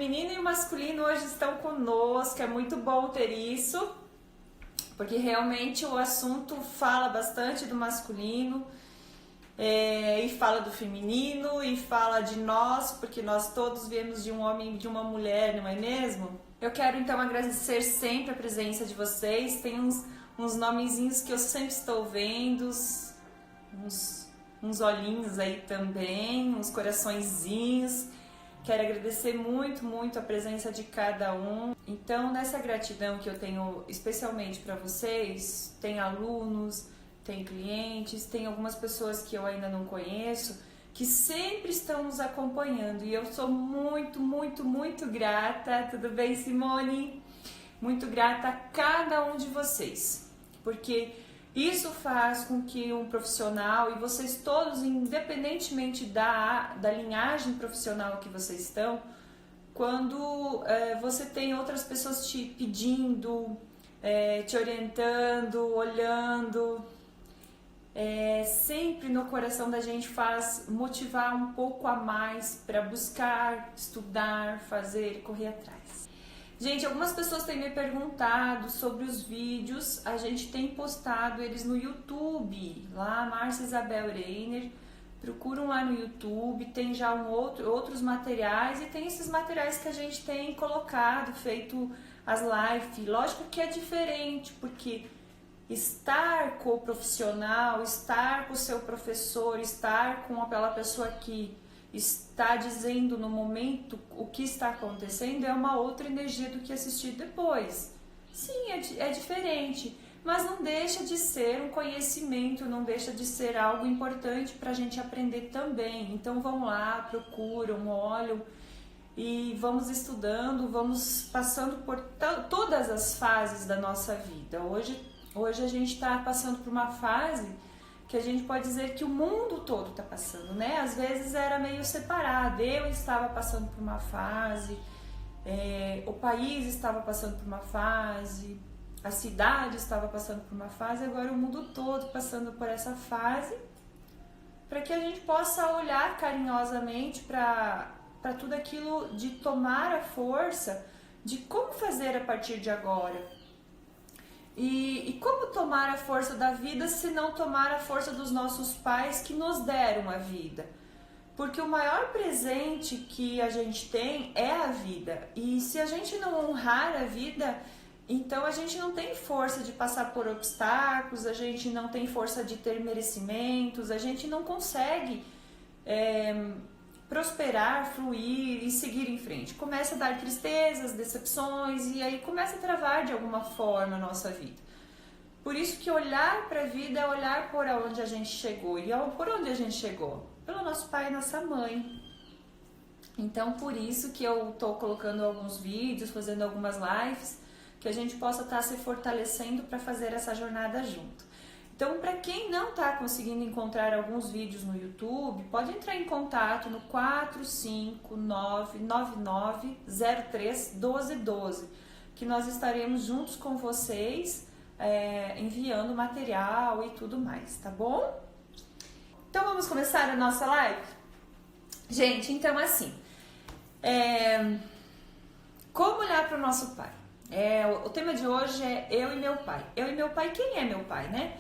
feminino e o masculino hoje estão conosco, é muito bom ter isso, porque realmente o assunto fala bastante do masculino, e fala do feminino, e fala de nós, porque nós todos viemos de um homem e de uma mulher, não é mesmo? Eu quero então agradecer sempre a presença de vocês, tem uns nomezinhos que eu sempre estou vendo, uns olhinhos aí também, uns coraçõezinhos. Quero agradecer muito, muito a presença de cada um. Então, nessa gratidão que eu tenho especialmente para vocês, tem alunos, tem clientes, tem algumas pessoas que eu ainda não conheço, que sempre estão nos acompanhando. E eu sou muito, muito, muito grata. Tudo bem, Simone? Muito grata a cada um de vocês. Porque isso faz com que um profissional, e vocês todos, independentemente da linhagem profissional que vocês estão, quando você tem outras pessoas te pedindo, te orientando, olhando, sempre no coração da gente faz motivar um pouco a mais para buscar, estudar, fazer, correr atrás. Gente, algumas pessoas têm me perguntado sobre os vídeos, a gente tem postado eles no YouTube, lá Márcia Isabel Reiner, procuram lá no YouTube, tem já outros materiais e tem esses materiais que a gente tem colocado, feito as lives. Lógico que é diferente, porque estar com o profissional, estar com o seu professor, estar com aquela pessoa que está dizendo no momento o que está acontecendo é uma outra energia do que assistir depois. Sim, é diferente, mas não deixa de ser um conhecimento, não deixa de ser algo importante para a gente aprender também. Então vão lá, procuram, olham e vamos estudando, vamos passando por todas as fases da nossa vida. Hoje a gente está passando por uma fase que a gente pode dizer que o mundo todo está passando, né? Às vezes era meio separado, eu estava passando por uma fase, o país estava passando por uma fase, a cidade estava passando por uma fase, agora o mundo todo passando por essa fase, para que a gente possa olhar carinhosamente para tudo aquilo de tomar a força de como fazer a partir de agora. E como tomar a força da vida se não tomar a força dos nossos pais que nos deram a vida? Porque o maior presente que a gente tem é a vida. E se a gente não honrar a vida, então a gente não tem força de passar por obstáculos, a gente não tem força de ter merecimentos, a gente não consegue prosperar, fluir e seguir em frente. Começa a dar tristezas, decepções e aí começa a travar de alguma forma a nossa vida. Por isso que olhar para a vida é olhar por onde a gente chegou. E por onde a gente chegou? Pelo nosso pai e nossa mãe. Então por isso que eu estou colocando alguns vídeos, fazendo algumas lives, que a gente possa estar se fortalecendo para fazer essa jornada junto. Então, para quem não está conseguindo encontrar alguns vídeos no YouTube, pode entrar em contato no 45999031212, que nós estaremos juntos com vocês, enviando material e tudo mais, tá bom? Então, vamos começar a nossa live? Gente, então assim, como olhar para o nosso pai? O tema de hoje é eu e meu pai. Eu e meu pai, quem é meu pai, né?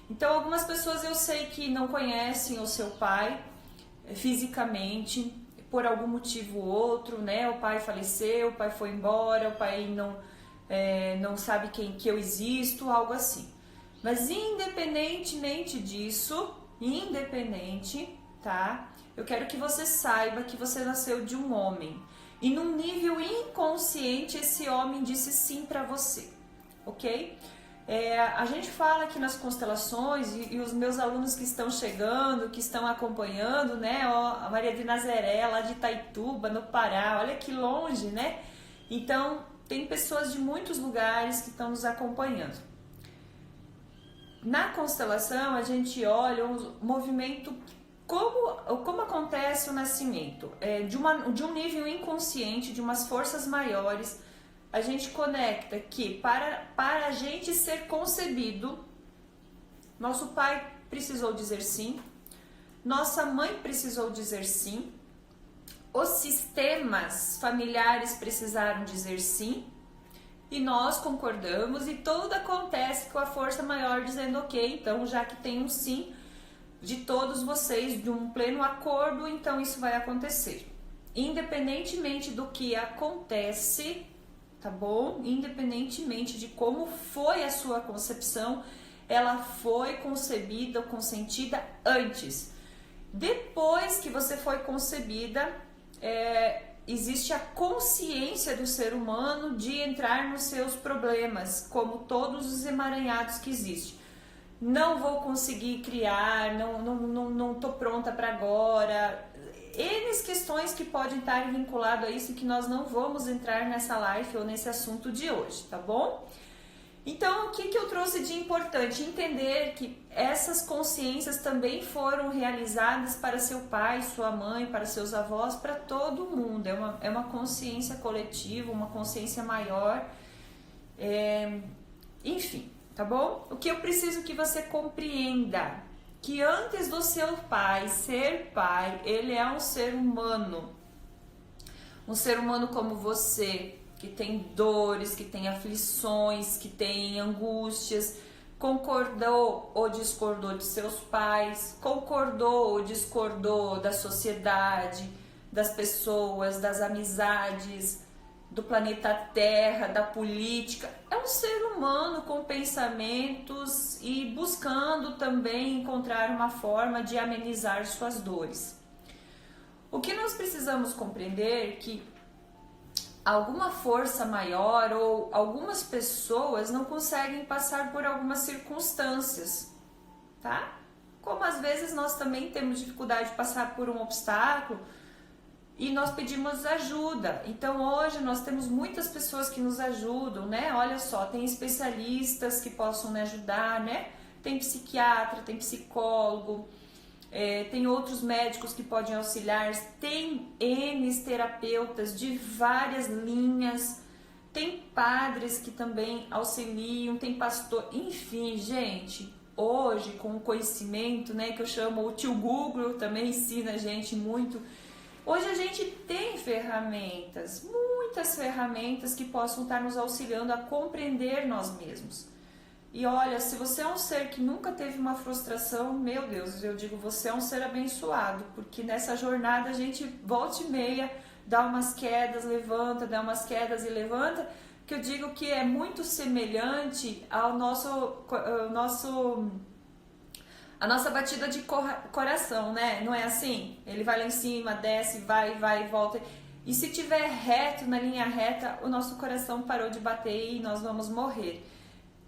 Então, algumas pessoas eu sei que não conhecem o seu pai fisicamente, por algum motivo ou outro, né? O pai faleceu, o pai foi embora, o pai não sabe que eu existo, algo assim. Mas independentemente disso, tá? Eu quero que você saiba que você nasceu de um homem. E num nível inconsciente, esse homem disse sim pra você, ok? A gente fala aqui nas constelações e os meus alunos que estão chegando, que estão acompanhando, né? A Maria de Nazaré, lá de Itaituba, no Pará, olha que longe, né? Então, tem pessoas de muitos lugares que estão nos acompanhando. Na constelação, a gente olha um movimento, como acontece o nascimento, de um nível inconsciente, de umas forças maiores. A gente conecta que para a gente ser concebido, nosso pai precisou dizer sim, nossa mãe precisou dizer sim, Os sistemas familiares precisaram dizer sim, e nós concordamos, e tudo acontece com a força maior dizendo ok, então já que tem um sim de todos vocês, de um pleno acordo, então isso vai acontecer. Independentemente do que acontece, tá bom? Independentemente de como foi a sua concepção, ela foi concebida ou consentida antes. Depois que você foi concebida, existe a consciência do ser humano de entrar nos seus problemas, como todos os emaranhados que existem. Não vou conseguir criar, não tô pronta para agora. N questões que podem estar vinculadas a isso, que nós não vamos entrar nessa live ou nesse assunto de hoje, tá bom? Então, o que eu trouxe de importante? Entender que essas consciências também foram realizadas para seu pai, sua mãe, para seus avós, para todo mundo. É uma consciência coletiva, uma consciência maior, enfim, tá bom? O que eu preciso que você compreenda, que antes do seu pai ser pai, ele é um ser humano como você, que tem dores, que tem aflições, que tem angústias, concordou ou discordou de seus pais, concordou ou discordou da sociedade, das pessoas, das amizades, do planeta Terra, da política. É um ser humano com pensamentos e buscando também encontrar uma forma de amenizar suas dores. O que nós precisamos compreender é que alguma força maior ou algumas pessoas não conseguem passar por algumas circunstâncias, tá? Como às vezes nós também temos dificuldade de passar por um obstáculo e nós pedimos ajuda. Então hoje nós temos muitas pessoas que nos ajudam, né? Olha só, tem especialistas que possam me ajudar, né? Tem psiquiatra, tem psicólogo, tem outros médicos que podem auxiliar, tem N terapeutas de várias linhas, tem padres que também auxiliam, tem pastor, enfim, gente, hoje com o conhecimento, né, que eu chamo o tio Google, também ensina a gente muito. Hoje a gente tem ferramentas, muitas ferramentas que possam estar nos auxiliando a compreender nós mesmos. E olha, se você é um ser que nunca teve uma frustração, meu Deus, eu digo, você é um ser abençoado, porque nessa jornada a gente volta e meia, dá umas quedas, levanta, dá umas quedas e levanta, que eu digo que é muito semelhante ao a nossa batida de coração, né? Não é assim? Ele vai lá em cima, desce, vai e volta. E se tiver reto, na linha reta, o nosso coração parou de bater e nós vamos morrer.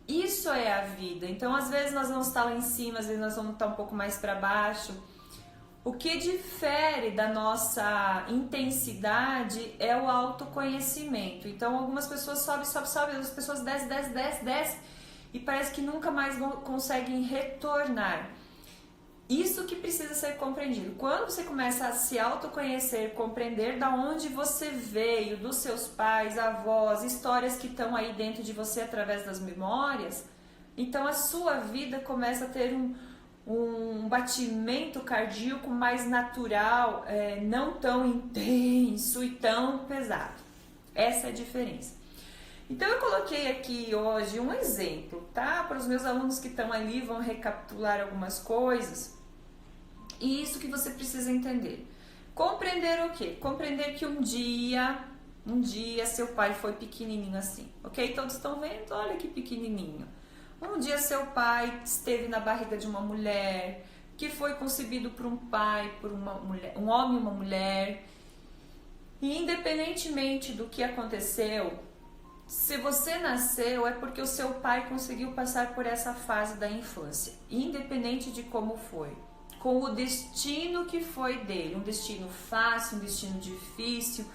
Isso é a vida. Então, às vezes nós vamos estar lá em cima, às vezes nós vamos estar um pouco mais para baixo. O que difere da nossa intensidade é o autoconhecimento. Então, algumas pessoas sobem, outras pessoas descem e parece que nunca mais conseguem retornar. Isso que precisa ser compreendido. Quando você começa a se autoconhecer, compreender da onde você veio, dos seus pais, avós, histórias que estão aí dentro de você através das memórias, então a sua vida começa a ter um batimento cardíaco mais natural, não tão intenso e tão pesado. Essa é a diferença. Então eu coloquei aqui hoje um exemplo, tá? Para os meus alunos que estão ali, vão recapitular algumas coisas. E isso que você precisa entender. Compreender o quê? Compreender que um dia seu pai foi pequenininho assim, ok? Todos estão vendo? Olha que pequenininho. Um dia seu pai esteve na barriga de uma mulher, que foi concebido por um pai, por uma mulher, um homem e uma mulher. E independentemente do que aconteceu, se você nasceu é porque o seu pai conseguiu passar por essa fase da infância, independente de como foi, com o destino que foi dele, um destino fácil, um destino difícil,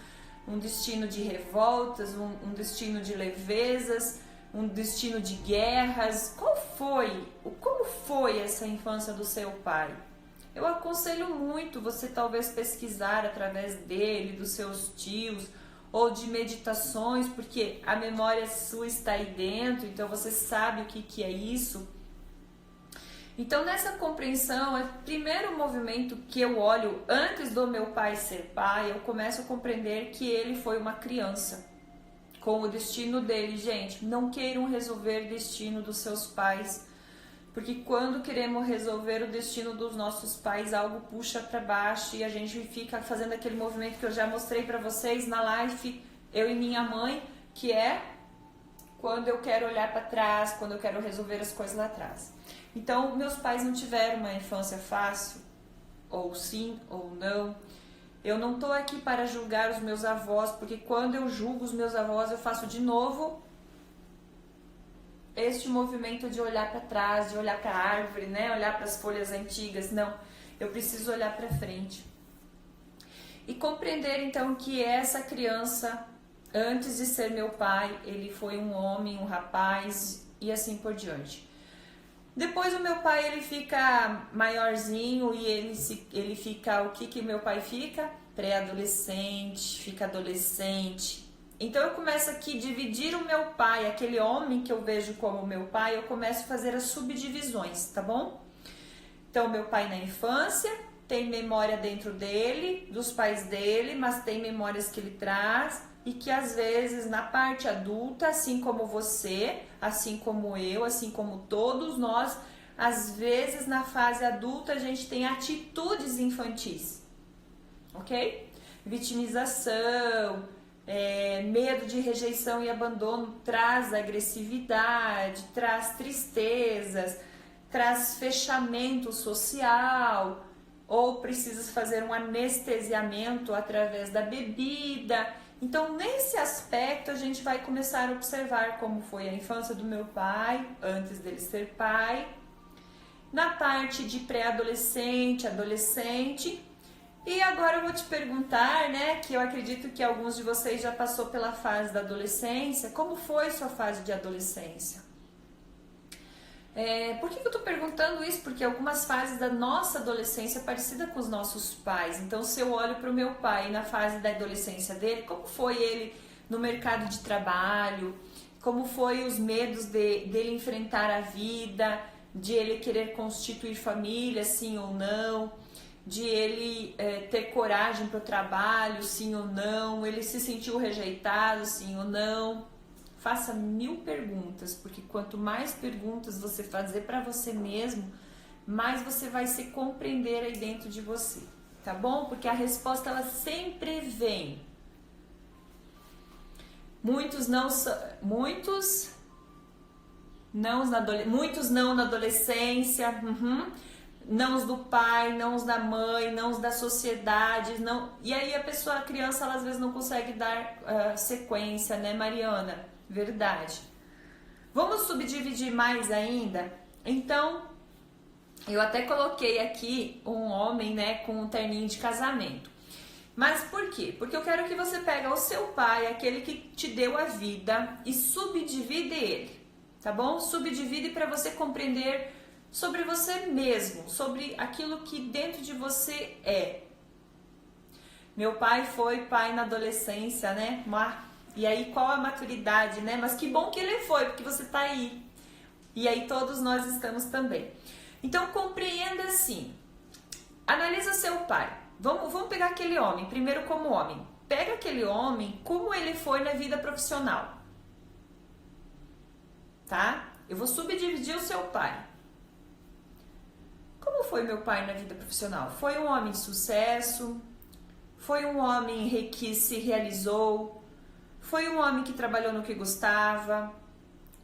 um destino de revoltas, um destino de levezas, um destino de guerras. Como foi essa infância do seu pai? Eu aconselho muito você talvez pesquisar através dele, dos seus tios, ou de meditações, porque a memória sua está aí dentro, então você sabe o que é isso. Então, nessa compreensão, é o primeiro movimento que eu olho antes do meu pai ser pai, eu começo a compreender que ele foi uma criança, com o destino dele. Gente, não queiram resolver o destino dos seus pais, porque quando queremos resolver o destino dos nossos pais, algo puxa para baixo e a gente fica fazendo aquele movimento que eu já mostrei para vocês na live, eu e minha mãe, que é quando eu quero olhar para trás, quando eu quero resolver as coisas lá atrás. Então, meus pais não tiveram uma infância fácil, ou sim, ou não. Eu não estou aqui para julgar os meus avós, porque quando eu julgo os meus avós, eu faço de novo este movimento de olhar para trás, de olhar para a árvore, né? Olhar para as folhas antigas. Não, eu preciso olhar para frente. E compreender, então, que essa criança, antes de ser meu pai, ele foi um homem, um rapaz e assim por diante. Depois o meu pai, ele fica maiorzinho e ele fica, o que meu pai fica? Pré-adolescente, fica adolescente. Então eu começo aqui a dividir o meu pai, aquele homem que eu vejo como meu pai, eu começo a fazer as subdivisões, tá bom? Então meu pai na infância tem memória dentro dele, dos pais dele, mas tem memórias que ele traz e que às vezes na parte adulta, assim como você, assim como eu, assim como todos nós, às vezes na fase adulta a gente tem atitudes infantis, ok? Vitimização, medo de rejeição e abandono traz agressividade, traz tristezas, traz fechamento social, ou precisa fazer um anestesiamento através da bebida. Então, nesse aspecto, a gente vai começar a observar como foi a infância do meu pai, antes dele ser pai, na parte de pré-adolescente, adolescente. E agora eu vou te perguntar, né, que eu acredito que alguns de vocês já passou pela fase da adolescência, como foi sua fase de adolescência? Por que eu tô perguntando isso? Porque algumas fases da nossa adolescência é parecida com os nossos pais. Então, se eu olho para o meu pai na fase da adolescência dele, como foi ele no mercado de trabalho? Como foi os medos dele enfrentar a vida? De ele querer constituir família, sim ou não? De ele ter coragem para o trabalho, sim ou não? Ele se sentiu rejeitado, sim ou não? Faça 1000 perguntas, porque quanto mais perguntas você fazer para você mesmo, mais você vai se compreender aí dentro de você, tá bom? Porque a resposta ela sempre vem. Muitos não na adolescência, nãos do pai, nãos da mãe, nãos da sociedade, não. E aí a criança, ela às vezes não consegue dar sequência, né, Mariana? Verdade. Vamos subdividir mais ainda? Então, eu até coloquei aqui um homem, né, com um terninho de casamento. Mas por quê? Porque eu quero que você pegue o seu pai, aquele que te deu a vida, e subdivide ele, tá bom? Subdivide para você compreender sobre você mesmo, sobre aquilo que dentro de você é. Meu pai foi pai na adolescência, né? E aí, qual a maturidade, né? Mas que bom que ele foi, porque você tá aí. E aí, todos nós estamos também. Então, compreenda assim. Analisa seu pai. Vamos pegar aquele homem, primeiro como homem. Pega aquele homem, como ele foi na vida profissional. Tá? Eu vou subdividir o seu pai. Como foi meu pai na vida profissional? Foi um homem de sucesso? Foi um homem que se realizou? Foi um homem que trabalhou no que gostava?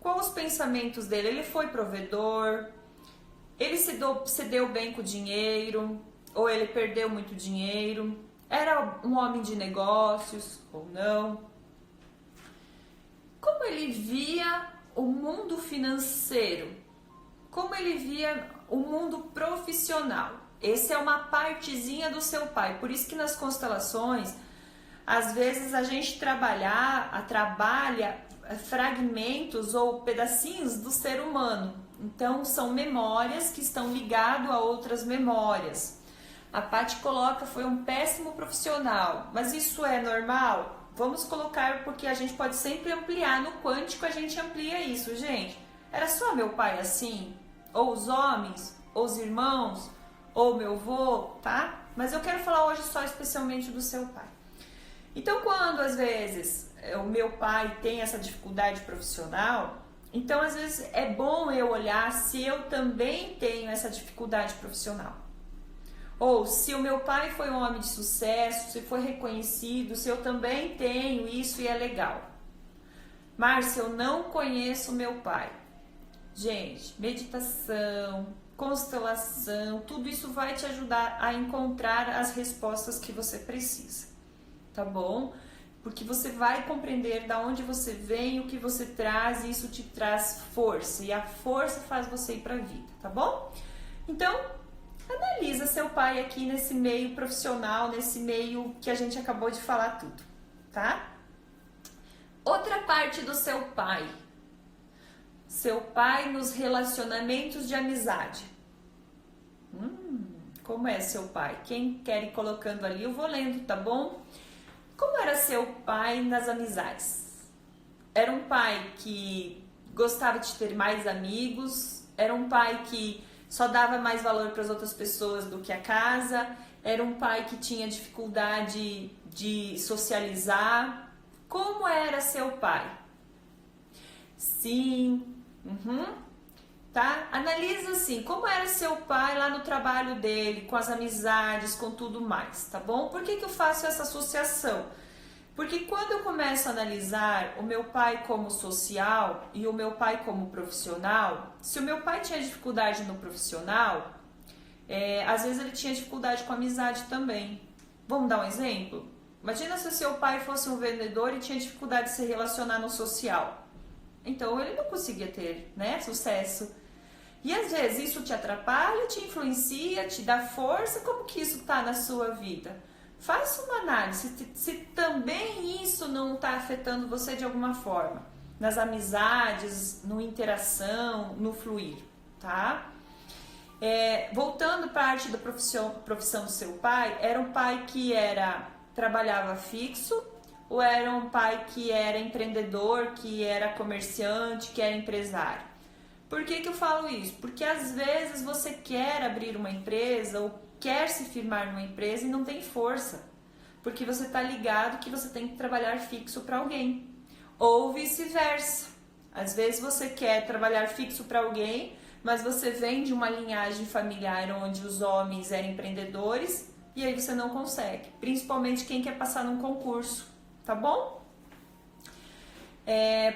Quais os pensamentos dele? Ele foi provedor? Ele se deu bem com o dinheiro? Ou ele perdeu muito dinheiro? Era um homem de negócios ou não? Como ele via o mundo financeiro? Como ele via o mundo profissional? Essa é uma partezinha do seu pai. Por isso que nas constelações, às vezes a gente trabalha fragmentos ou pedacinhos do ser humano. Então, são memórias que estão ligadas a outras memórias. A Paty coloca, foi um péssimo profissional. Mas isso é normal? Vamos colocar, porque a gente pode sempre ampliar. No quântico a gente amplia isso, gente. Era só meu pai assim? Ou os homens? os irmãos, ou meu avô, tá? Mas eu quero falar hoje só especialmente do seu pai. Então, quando às vezes o meu pai tem essa dificuldade profissional, então às vezes é bom eu olhar se eu também tenho essa dificuldade profissional. Ou se o meu pai foi um homem de sucesso, se foi reconhecido, se eu também tenho isso e é legal. Márcia, eu não conheço meu pai. Gente, meditação, constelação, tudo isso vai te ajudar a encontrar as respostas que você precisa, tá bom? Porque você vai compreender da onde você vem, o que você traz, e isso te traz força, e a força faz você ir para a vida, tá bom? Então, analisa seu pai aqui nesse meio profissional, nesse meio que a gente acabou de falar tudo, tá? Outra parte do seu pai nos relacionamentos de amizade. Como é seu pai? Quem quer ir colocando ali, eu vou lendo, tá bom? Como era seu pai nas amizades? Era um pai que gostava de ter mais amigos? Era um pai que só dava mais valor para as outras pessoas do que a casa? Era um pai que tinha dificuldade de socializar? Como era seu pai? Sim. Tá? Analisa assim, como era seu pai lá no trabalho dele, com as amizades, com tudo mais, tá bom? Por que eu faço essa associação? Porque quando eu começo a analisar o meu pai como social e o meu pai como profissional, se o meu pai tinha dificuldade no profissional, às vezes ele tinha dificuldade com a amizade também. Vamos dar um exemplo? Imagina se o seu pai fosse um vendedor e tinha dificuldade de se relacionar no social. Então ele não conseguia ter, né, sucesso. E às vezes isso te atrapalha, te influencia, te dá força. Como que isso está na sua vida? Faça uma análise se também isso não está afetando você de alguma forma. Nas amizades, no interação, no fluir, tá? Voltando parte da profissão do seu pai, era um pai que trabalhava fixo, ou era um pai que era empreendedor, que era comerciante, que era empresário? Por que eu falo isso? Porque às vezes você quer abrir uma empresa ou quer se firmar numa empresa e não tem força, porque você está ligado que você tem que trabalhar fixo para alguém, ou vice-versa. Às vezes você quer trabalhar fixo para alguém, mas você vem de uma linhagem familiar onde os homens eram empreendedores e aí você não consegue, principalmente quem quer passar num concurso. Tá bom?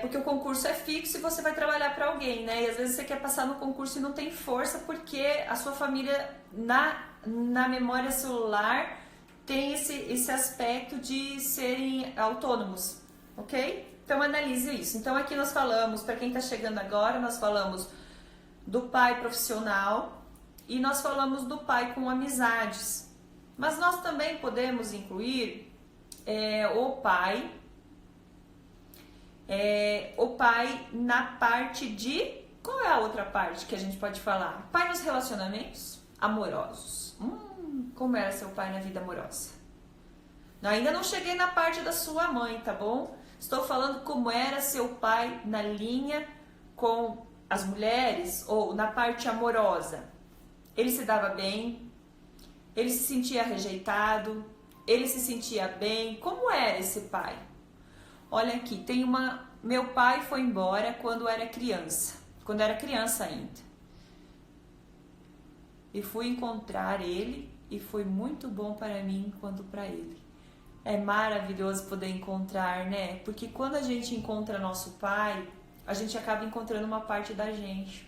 Porque o concurso é fixo e você vai trabalhar para alguém, né? E às vezes você quer passar no concurso e não tem força porque a sua família, na memória celular, tem esse aspecto de serem autônomos, ok? Então analise isso. Então aqui nós falamos, para quem está chegando agora, nós falamos do pai profissional e nós falamos do pai com amizades. Mas nós também podemos incluir o pai na parte de... Qual é a outra parte que a gente pode falar? Pai nos relacionamentos amorosos. Como era seu pai na vida amorosa? Ainda não cheguei na parte da sua mãe, tá bom? Estou falando como era seu pai na linha com as mulheres ou na parte amorosa. Ele se dava bem? Ele se sentia rejeitado? Ele se sentia bem? Como era esse pai? Olha aqui, meu pai foi embora quando era criança ainda. E fui encontrar ele e foi muito bom para mim quanto para ele. É maravilhoso poder encontrar, né? Porque quando a gente encontra nosso pai, a gente acaba encontrando uma parte da gente.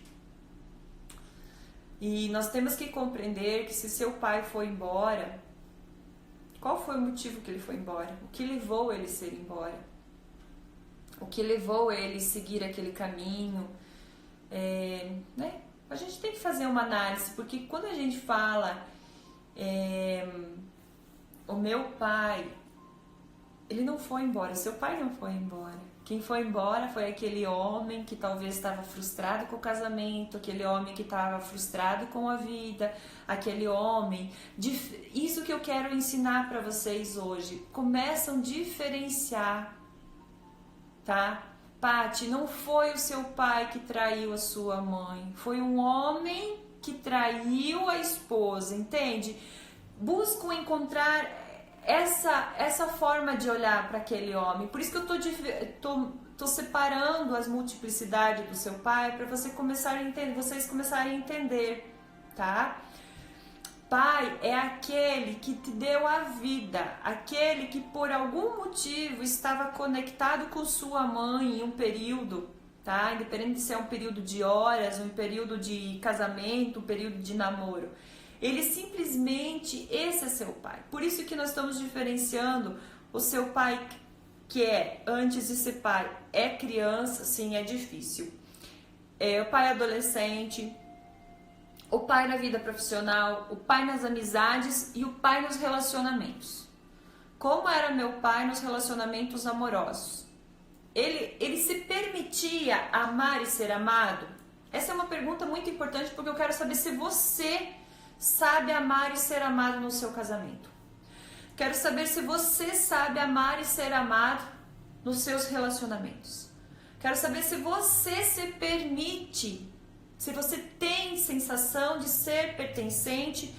E nós temos que compreender que se seu pai foi embora, qual foi o motivo que ele foi embora? O que levou ele a ser embora? O que levou ele a seguir aquele caminho? Né? A gente tem que fazer uma análise, porque quando a gente fala o meu pai, ele não foi embora, seu pai não foi embora. Quem foi embora foi aquele homem que talvez estava frustrado com o casamento, aquele homem que estava frustrado com a vida, aquele homem... Isso que eu quero ensinar para vocês hoje. Começam a diferenciar, tá? Pati, não foi o seu pai que traiu a sua mãe, foi um homem que traiu a esposa, entende? Buscam encontrar essa forma de olhar para aquele homem. Por isso que eu tô separando as multiplicidades do seu pai para vocês começarem a entender, tá? Pai é aquele que te deu a vida, aquele que por algum motivo estava conectado com sua mãe em um período, tá? Independente de se é um período de horas, um período de casamento, um período de namoro. Ele simplesmente, esse é seu pai. Por isso que nós estamos diferenciando o seu pai que é, antes de ser pai, é criança, sim, é difícil. O pai adolescente, o pai na vida profissional, o pai nas amizades e o pai nos relacionamentos. Como era meu pai nos relacionamentos amorosos? Ele se permitia amar e ser amado? Essa é uma pergunta muito importante porque eu quero saber se você sabe amar e ser amado no seu casamento. Quero saber se você sabe amar e ser amado nos seus relacionamentos. Quero saber se você se permite, se você tem sensação de ser pertencente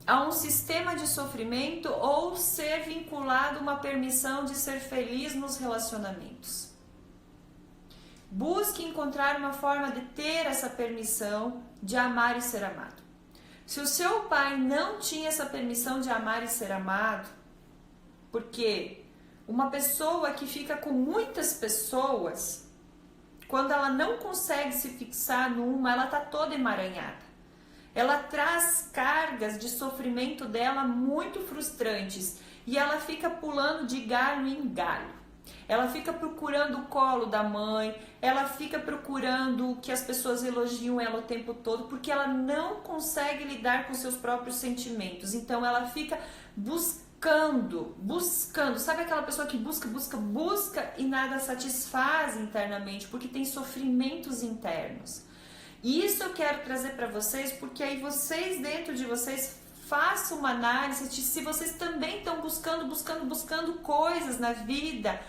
a um sistema de sofrimento ou ser vinculado a uma permissão de ser feliz nos relacionamentos. Busque encontrar uma forma de ter essa permissão de amar e ser amado. Se o seu pai não tinha essa permissão de amar e ser amado, porque uma pessoa que fica com muitas pessoas, quando ela não consegue se fixar numa, ela está toda emaranhada. Ela traz cargas de sofrimento dela muito frustrantes e ela fica pulando de galho em galho. Ela fica procurando o colo da mãe, ela fica procurando que as pessoas elogiam ela o tempo todo, porque ela não consegue lidar com seus próprios sentimentos. Então ela fica buscando, sabe aquela pessoa que busca e nada satisfaz internamente, porque tem sofrimentos internos. E isso eu quero trazer para vocês, porque aí vocês, dentro de vocês, façam uma análise de se vocês também estão buscando coisas na vida,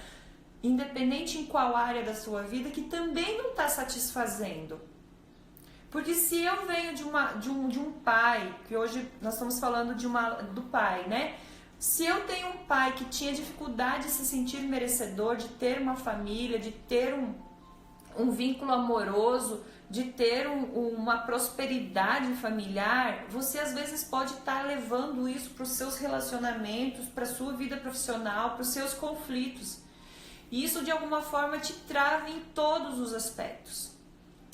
independente em qual área da sua vida, que também não está satisfazendo. Porque se eu venho de um pai, que hoje nós estamos falando do pai, né? Se eu tenho um pai que tinha dificuldade de se sentir merecedor, de ter uma família, de ter um vínculo amoroso, de ter uma prosperidade familiar, você às vezes pode estar levando isso para os seus relacionamentos, para a sua vida profissional, para os seus conflitos. E isso de alguma forma te trava em todos os aspectos.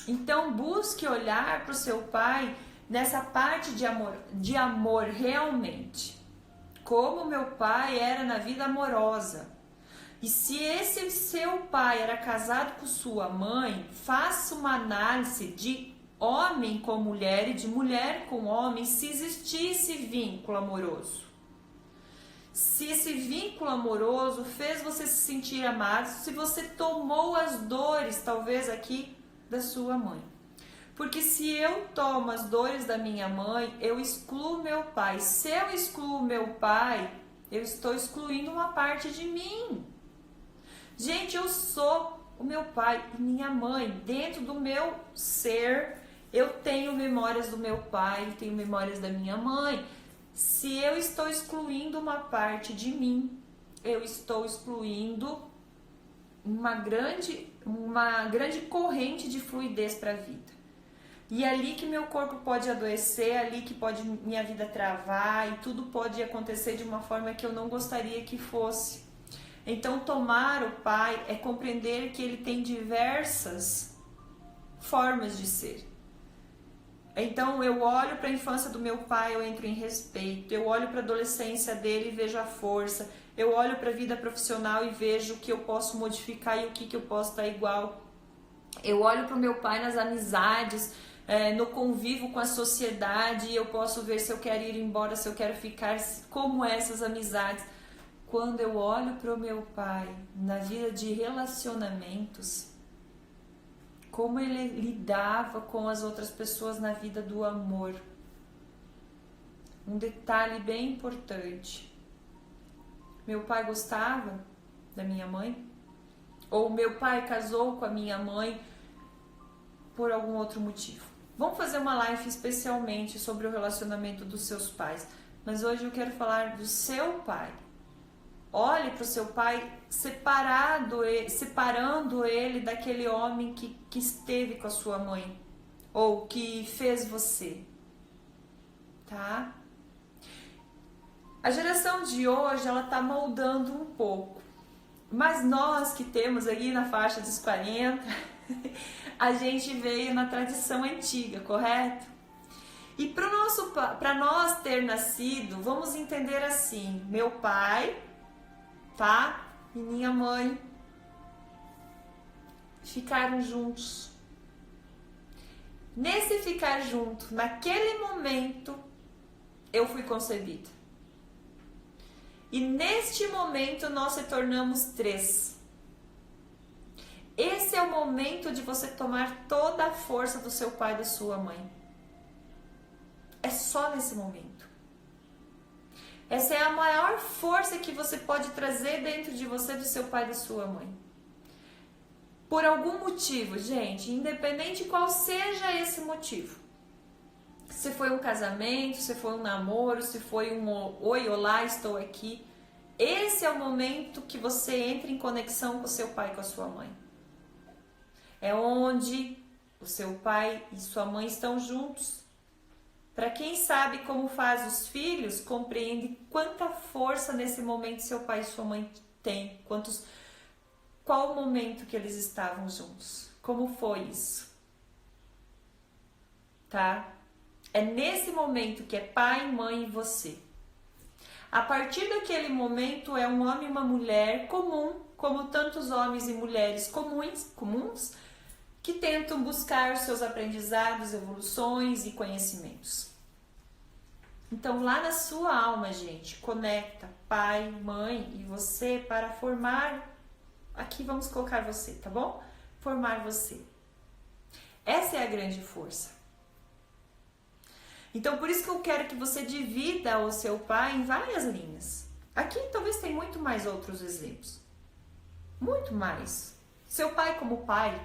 Então busque olhar para o seu pai nessa parte de amor realmente. Como meu pai era na vida amorosa. E se esse seu pai era casado com sua mãe, faça uma análise de homem com mulher e de mulher com homem, se existisse vínculo amoroso. Se esse vínculo amoroso fez você se sentir amado, se você tomou as dores, talvez aqui, da sua mãe. Porque se eu tomo as dores da minha mãe, eu excluo meu pai. Se eu excluo meu pai, eu estou excluindo uma parte de mim. Gente, eu sou o meu pai e minha mãe. Dentro do meu ser, eu tenho memórias do meu pai, tenho memórias da minha mãe. Se eu estou excluindo uma parte de mim, eu estou excluindo uma grande corrente de fluidez para a vida. E é ali que meu corpo pode adoecer, é ali que pode minha vida travar e tudo pode acontecer de uma forma que eu não gostaria que fosse. Então, tomar o pai é compreender que ele tem diversas formas de ser. Então, eu olho para a infância do meu pai, eu entro em respeito. Eu olho para a adolescência dele e vejo a força. Eu olho para a vida profissional e vejo o que eu posso modificar e o que eu posso estar igual. Eu olho para o meu pai nas amizades, no convívio com a sociedade, e eu posso ver se eu quero ir embora, se eu quero ficar, como essas amizades. Quando eu olho para o meu pai na vida de relacionamentos, como ele lidava com as outras pessoas na vida do amor. Um detalhe bem importante. Meu pai gostava da minha mãe? Ou meu pai casou com a minha mãe por algum outro motivo? Vamos fazer uma live especialmente sobre o relacionamento dos seus pais. Mas hoje eu quero falar do seu pai. Olhe para o seu pai separando ele daquele homem que esteve com a sua mãe. Ou que fez você. Tá? A geração de hoje, ela tá moldando um pouco. Mas nós que temos aí na faixa dos 40, a gente veio na tradição antiga, correto? E para nós ter nascido, vamos entender assim, meu pai, tá? E minha mãe ficaram juntos. Nesse ficar junto, naquele momento, eu fui concebida. E neste momento nós se tornamos 3. Esse é o momento de você tomar toda a força do seu pai e da sua mãe. É só nesse momento. Essa é a maior força que você pode trazer dentro de você do seu pai e da sua mãe. Por algum motivo, gente, independente qual seja esse motivo. Se foi um casamento, se foi um namoro, se foi um oi, olá, estou aqui. Esse é o momento que você entra em conexão com o seu pai e com a sua mãe. É onde o seu pai e sua mãe estão juntos. Para quem sabe como faz os filhos, compreende quanta força nesse momento seu pai e sua mãe têm. Qual o momento que eles estavam juntos? Como foi isso? Tá? É nesse momento que é pai, mãe e você. A partir daquele momento é um homem e uma mulher comum, como tantos homens e mulheres comuns, que tentam buscar os seus aprendizados, evoluções e conhecimentos. Então lá na sua alma, gente, conecta pai, mãe e você para formar, aqui vamos colocar você, tá bom? Formar você. Essa é a grande força. Então, por isso que eu quero que você divida o seu pai em várias linhas. Aqui talvez tem muito mais outros exemplos. Muito mais. Seu pai como pai.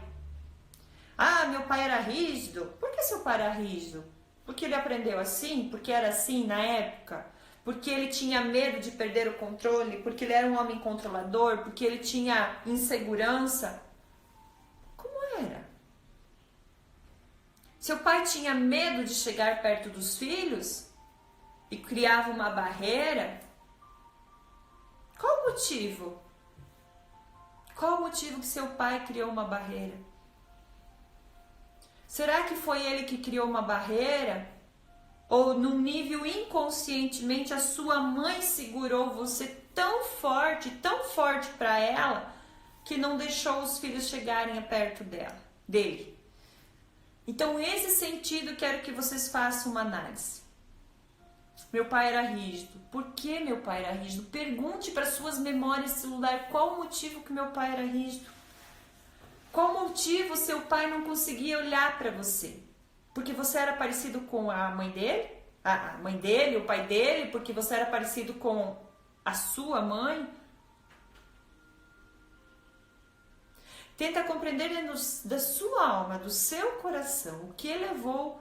Ah, meu pai era rígido. Por que seu pai era rígido? Porque ele aprendeu assim? Porque era assim na época? Porque ele tinha medo de perder o controle? Porque ele era um homem controlador? Porque ele tinha insegurança? Como era? Seu pai tinha medo de chegar perto dos filhos e criava uma barreira? Qual o motivo? Qual o motivo que seu pai criou uma barreira? Será que foi ele que criou uma barreira? Ou num nível inconscientemente a sua mãe segurou você tão forte para ela que não deixou os filhos chegarem perto dele? Então, nesse sentido, quero que vocês façam uma análise. Meu pai era rígido. Por que meu pai era rígido? Pergunte para suas memórias celular qual o motivo que meu pai era rígido. Qual motivo seu pai não conseguia olhar para você? Porque você era parecido com a mãe dele? A mãe dele, o pai dele? Porque você era parecido com a sua mãe? Tenta compreender dentro da sua alma, do seu coração, o que levou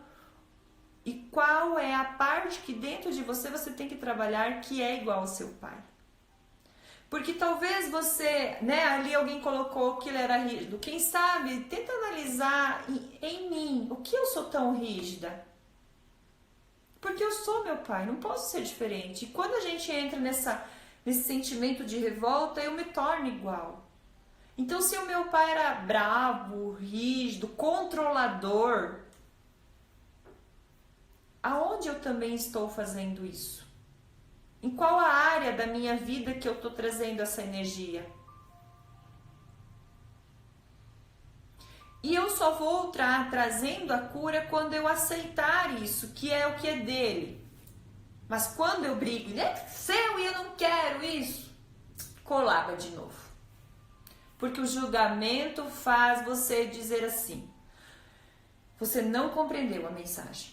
e qual é a parte que dentro de você tem que trabalhar que é igual ao seu pai. Porque talvez você, ali alguém colocou que ele era rígido. Quem sabe, tenta analisar em mim, o que eu sou tão rígida? Porque eu sou meu pai, não posso ser diferente. E quando a gente entra nesse sentimento de revolta, eu me torno igual. Então, se o meu pai era bravo, rígido, controlador, aonde eu também estou fazendo isso? Em qual a área da minha vida que eu estou trazendo essa energia? E eu só vou trazendo a cura quando eu aceitar isso, que é o que é dele. Mas quando eu brigo, é seu e eu não quero isso, colaba de novo. Porque o julgamento faz você dizer assim, você não compreendeu a mensagem.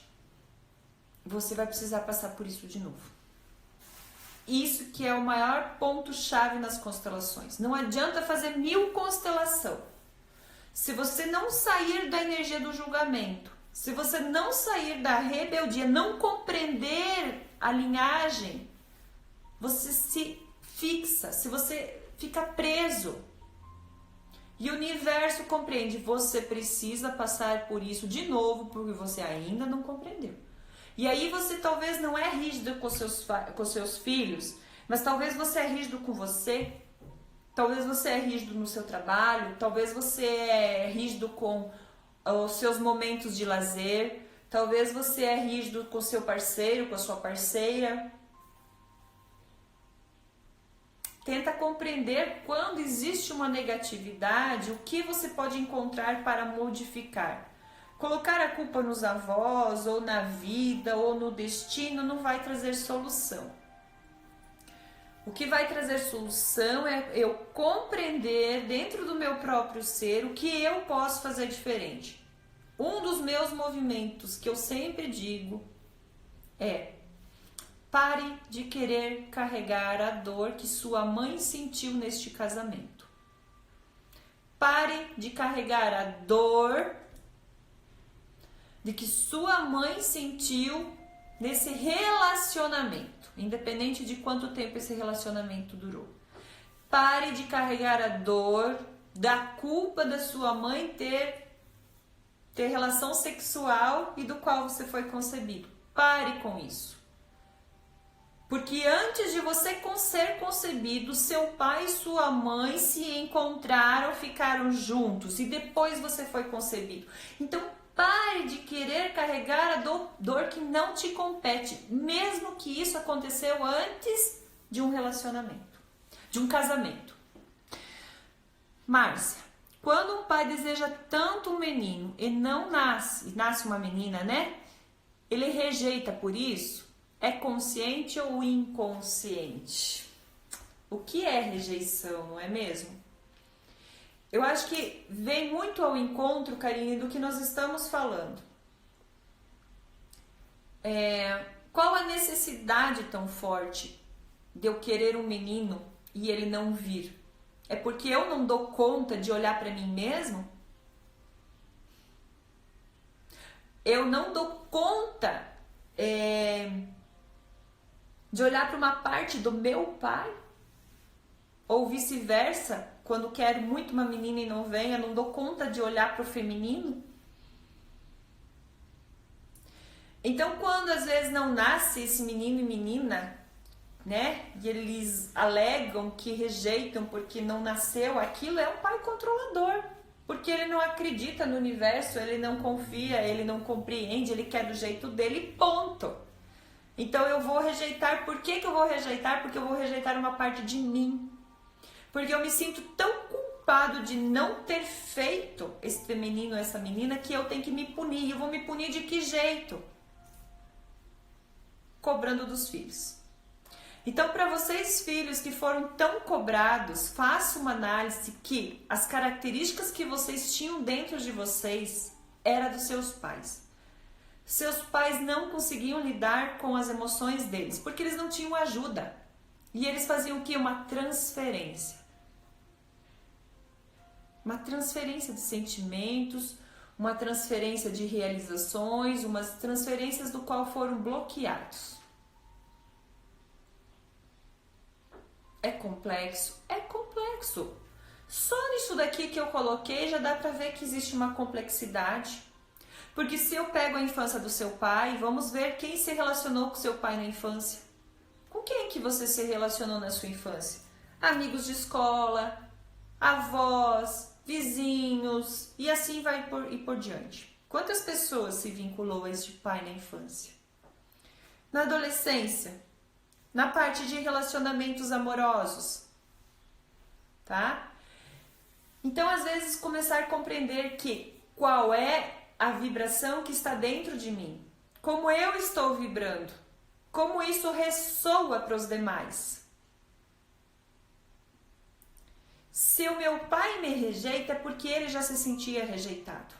Você vai precisar passar por isso de novo. Isso que é o maior ponto-chave nas constelações. Não adianta fazer 1000 constelações. Se você não sair da energia do julgamento, se você não sair da rebeldia, não compreender a linhagem, você se fixa, se você fica preso. E o universo compreende, você precisa passar por isso de novo, porque você ainda não compreendeu. E aí você talvez não é rígido com seus filhos, mas talvez você é rígido com você, talvez você é rígido no seu trabalho, talvez você é rígido com os seus momentos de lazer, talvez você é rígido com o seu parceiro, com a sua parceira. Tenta compreender quando existe uma negatividade, o que você pode encontrar para modificar. Colocar a culpa nos avós, ou na vida, ou no destino, não vai trazer solução. O que vai trazer solução é eu compreender dentro do meu próprio ser o que eu posso fazer diferente. Um dos meus movimentos que eu sempre digo é: pare de querer carregar a dor que sua mãe sentiu neste casamento. Pare de carregar a dor de que sua mãe sentiu nesse relacionamento, independente de quanto tempo esse relacionamento durou. Pare de carregar a dor da culpa da sua mãe ter relação sexual e do qual você foi concebido. Pare com isso. Porque antes de você ser concebido, seu pai e sua mãe se encontraram, ficaram juntos e depois você foi concebido. Então pare de querer carregar a dor que não te compete, mesmo que isso aconteceu antes de um relacionamento, de um casamento. Márcia, quando um pai deseja tanto um menino e não nasce uma menina, né? Ele rejeita por isso? É consciente ou inconsciente? O que é rejeição, não é mesmo? Eu acho que vem muito ao encontro, Karine, do que nós estamos falando. Qual a necessidade tão forte de eu querer um menino e ele não vir? É porque eu não dou conta de olhar para mim mesmo? Eu não dou conta de olhar para uma parte do meu pai? Ou vice-versa, quando quero muito uma menina e não vem, eu não dou conta de olhar para o feminino? Então, quando às vezes não nasce esse menino e menina, né? E eles alegam que rejeitam porque não nasceu, aquilo é um pai controlador. Porque ele não acredita no universo, ele não confia, ele não compreende, ele quer do jeito dele, ponto. Então eu vou rejeitar. Por que eu vou rejeitar? Porque eu vou rejeitar uma parte de mim. Porque eu me sinto tão culpado de não ter feito esse menino ou essa menina que eu tenho que me punir. E eu vou me punir de que jeito? Cobrando dos filhos. Então, para vocês, filhos que foram tão cobrados, faça uma análise que as características que vocês tinham dentro de vocês eram dos seus pais. Seus pais não conseguiam lidar com as emoções deles, porque eles não tinham ajuda. E eles faziam o quê? Uma transferência. Uma transferência de sentimentos, uma transferência de realizações, umas transferências do qual foram bloqueados. É complexo? É complexo. Só nisso daqui que eu coloquei já dá pra ver que existe uma complexidade. Porque se eu pego a infância do seu pai, vamos ver quem se relacionou com seu pai na infância. Com quem que você se relacionou na sua infância? Amigos de escola, avós, vizinhos e assim vai por diante. Quantas pessoas se vinculou a este pai na infância? Na adolescência? Na parte de relacionamentos amorosos, tá? Então, às vezes, começar a compreender que qual é a vibração que está dentro de mim, como eu estou vibrando, como isso ressoa para os demais. Se o meu pai me rejeita, é porque ele já se sentia rejeitado,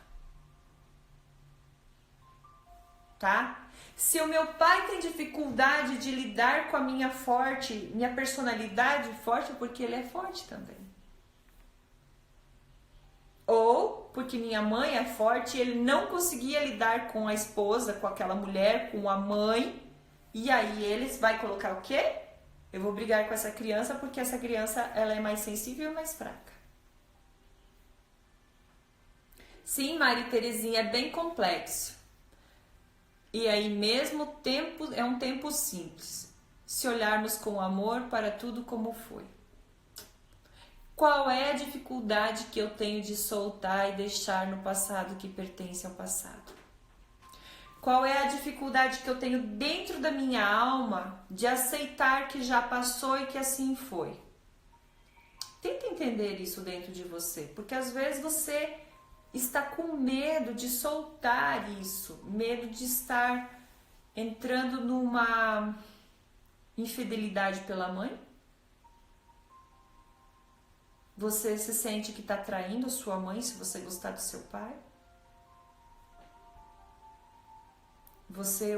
tá? Se o meu pai tem dificuldade de lidar com a minha personalidade forte, é porque ele é forte também. Ou porque minha mãe é forte e ele não conseguia lidar com a esposa, com aquela mulher, com a mãe. E aí eles vai colocar o quê? Eu vou brigar com essa criança porque essa criança ela é mais sensível e mais fraca. Sim, Maria Terezinha, é bem complexo. E aí mesmo tempo é um tempo simples. Se olharmos com amor para tudo como foi. Qual é a dificuldade que eu tenho de soltar e deixar no passado que pertence ao passado? Qual é a dificuldade que eu tenho dentro da minha alma de aceitar que já passou e que assim foi? Tenta entender isso dentro de você, porque às vezes você está com medo de soltar isso, medo de estar entrando numa infidelidade pela mãe. Você se sente que está traindo a sua mãe se você gostar do seu pai?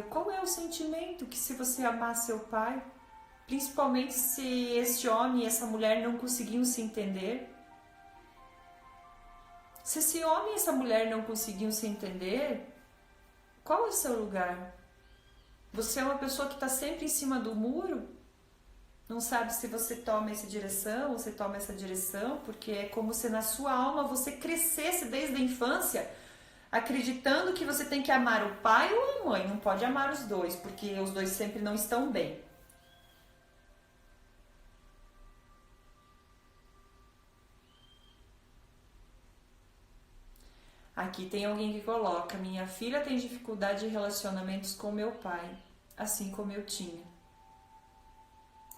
Qual é o sentimento que se você amar seu pai, principalmente se esse homem e essa mulher não conseguiam se entender? Se esse homem e essa mulher não conseguiam se entender, qual é o seu lugar? Você é uma pessoa que está sempre em cima do muro? Não sabe se você toma essa direção ou você toma essa direção, porque é como se na sua alma você crescesse desde a infância acreditando que você tem que amar o pai ou a mãe, não pode amar os dois, porque os dois sempre não estão bem. Aqui tem alguém que coloca: minha filha tem dificuldade de relacionamentos com meu pai, assim como eu tinha.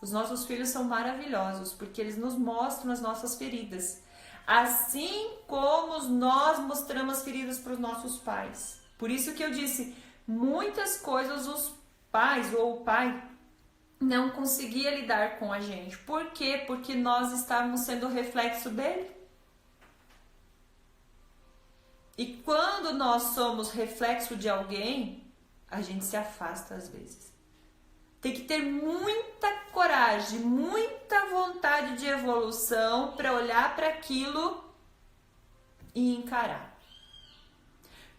Os nossos filhos são maravilhosos, porque eles nos mostram as nossas feridas. Assim como nós mostramos feridas para os nossos pais. Por isso que eu disse, muitas coisas os pais ou o pai não conseguia lidar com a gente. Por quê? Porque nós estávamos sendo reflexo dele. E quando nós somos reflexo de alguém, a gente se afasta às vezes. Tem que ter muita coragem, muita vontade de evolução para olhar para aquilo e encarar.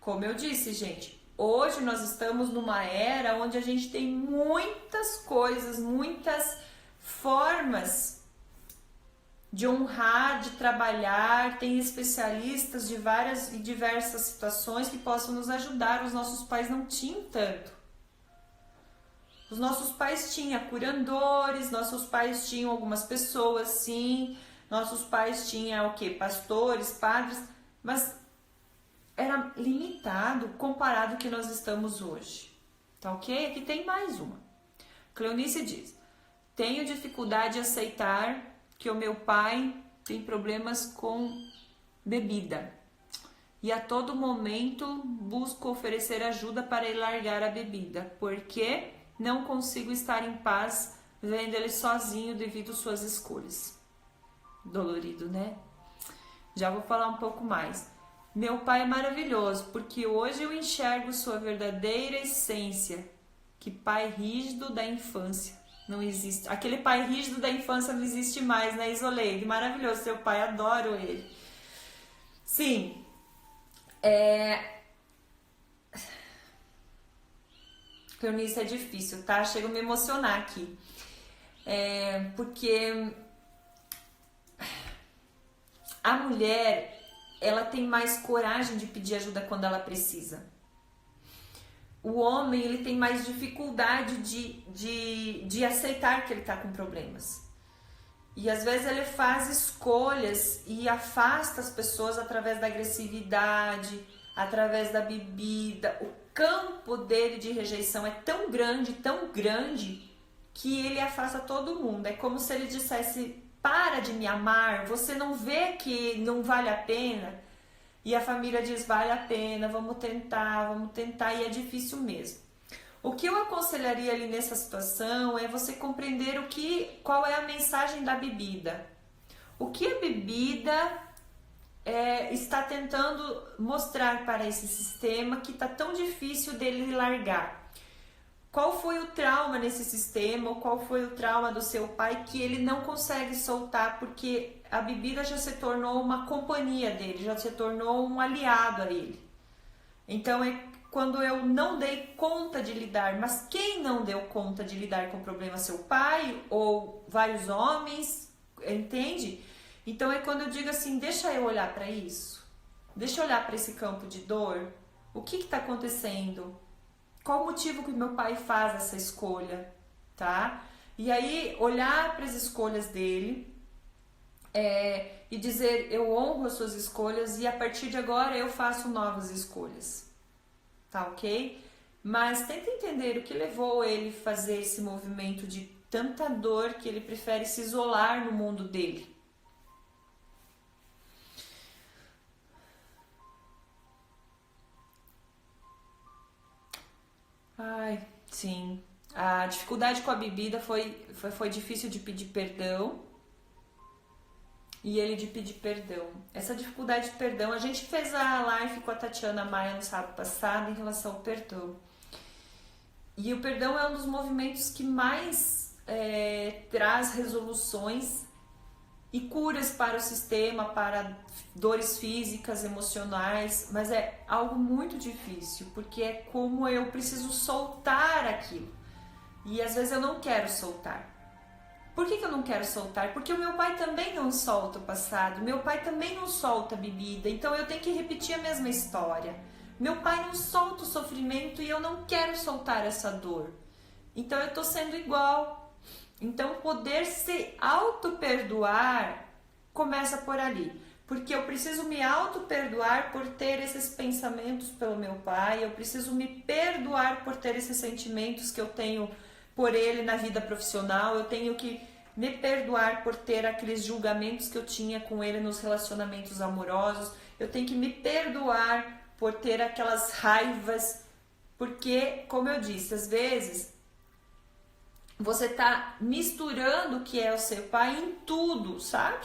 Como eu disse, gente, hoje nós estamos numa era onde a gente tem muitas coisas, muitas formas de honrar, de trabalhar, tem especialistas de várias e diversas situações que possam nos ajudar. Os nossos pais não tinham tanto. Os nossos pais tinham curandores, nossos pais tinham algumas pessoas, sim. Nossos pais tinham o quê? Pastores, padres, mas era limitado comparado ao que nós estamos hoje. Tá ok? Aqui tem mais uma. Cleonice diz: tenho dificuldade de aceitar que o meu pai tem problemas com bebida. E a todo momento busco oferecer ajuda para ele largar a bebida. Porque não consigo estar em paz vendo ele sozinho devido às suas escolhas. Dolorido, né? Já vou falar um pouco mais. Meu pai é maravilhoso, porque hoje eu enxergo sua verdadeira essência. Que pai rígido da infância. Não existe. Aquele pai rígido da infância não existe mais, né, Isoleide? Maravilhoso, seu pai, adoro ele. Sim. Cleonice, é difícil, tá? Chego a me emocionar aqui. Porque a mulher, ela tem mais coragem de pedir ajuda quando ela precisa. O homem, ele tem mais dificuldade de aceitar que ele tá com problemas. E às vezes ele faz escolhas e afasta as pessoas através da agressividade, através da bebida. O campo dele de rejeição é tão grande, que ele afasta todo mundo. É como se ele dissesse: para de me amar, você não vê que não vale a pena? E a família diz: vale a pena, vamos tentar, e é difícil mesmo. O que eu aconselharia ali nessa situação é você compreender qual é a mensagem da bebida. O que a bebida está tentando mostrar para esse sistema que está tão difícil dele largar. Qual foi o trauma nesse sistema, ou qual foi o trauma do seu pai que ele não consegue soltar, porque a bebida já se tornou uma companhia dele, já se tornou um aliado a ele. Então é quando eu não dei conta de lidar, mas quem não deu conta de lidar com o problema? Seu pai ou vários homens, entende? Então é quando eu digo assim, deixa eu olhar para isso, deixa eu olhar para esse campo de dor, o que está acontecendo? Qual o motivo que meu pai faz essa escolha, tá? E aí olhar para as escolhas dele e dizer, eu honro as suas escolhas e a partir de agora eu faço novas escolhas, tá ok? Mas tenta entender o que levou ele a fazer esse movimento de tanta dor que ele prefere se isolar no mundo dele. Ai, sim. A dificuldade com a bebida foi difícil de pedir perdão. E ele de pedir perdão. Essa dificuldade de perdão, a gente fez a live com a Tatiana Maia no sábado passado em relação ao perdão. E o perdão é um dos movimentos que mais traz resoluções e curas para o sistema, para dores físicas, emocionais, mas é algo muito difícil, porque é como eu preciso soltar aquilo. E às vezes eu não quero soltar. Por que eu não quero soltar? Porque o meu pai também não solta o passado, meu pai também não solta a bebida, então eu tenho que repetir a mesma história. Meu pai não solta o sofrimento e eu não quero soltar essa dor. Então eu estou sendo igual. Então poder se auto-perdoar começa por ali. Porque eu preciso me auto-perdoar por ter esses pensamentos pelo meu pai, eu preciso me perdoar por ter esses sentimentos que eu tenho por ele na vida profissional, eu tenho que me perdoar por ter aqueles julgamentos que eu tinha com ele nos relacionamentos amorosos, eu tenho que me perdoar por ter aquelas raivas, porque, como eu disse, às vezes você tá misturando o que é o seu pai em tudo, sabe?